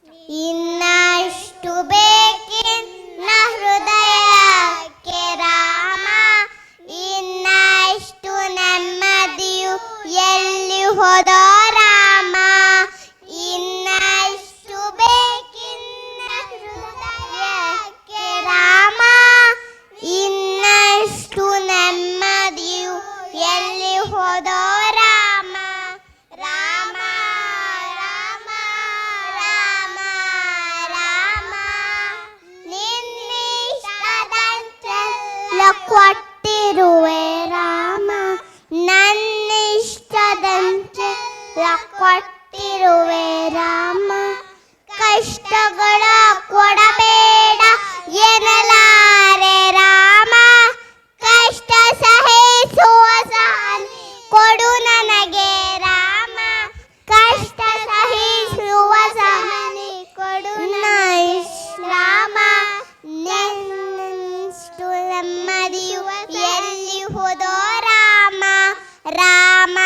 ಇನ್ನಷ್ಟು ಬೇಕಿನ್ನ ಹೃದಯಕ್ಕೆ ರಾಮ, ಇನ್ನಷ್ಟು ನೆಮ್ಮದಿಯು ಎಲ್ಲಿ ಹೋದೋ ರಾಮ, ಇನ್ನಷ್ಟು ಬೇಕಿನ್ನ ಹೃದಯಕ್ಕೆ ರಾಮ, ಇನ್ನಷ್ಟು ನೆಮ್ಮದಿಯು ಎಲ್ಲಿ ಹೋದೋ ರಾಮ. ರಾಮ ರಾಮ ರಾಮ ರಾಮ ನಿನ್ನಿಷ್ಟದಂತೆಲ್ಲ ಕೊಟ್ಟಿರುವೆ ರಾಮ, ನನ್ನಿಷ್ಟದಂತೆಲ್ಲ ಕೊಟ್ಟಿರುವೆ ರಾಮ, ಕಷ್ಟಗಳ ಕೊಡಬೇಡ ಎನ್ನಲಾರೆ ರಾಮ, ಕಷ್ಟ ಸಹಿಸುವ ಸಹನೆ ಕೊಡು ನನಗೆ ರಾಮ, ಕಷ್ಟ ಸಹಿಸುವ ಸಹನೆ ಕೊಡು ರಾಮ, ನೆಮ್ಮದಿಯು ಎಲ್ಲಿ ಹೋದೋ ರಾಮ. ರಾಮ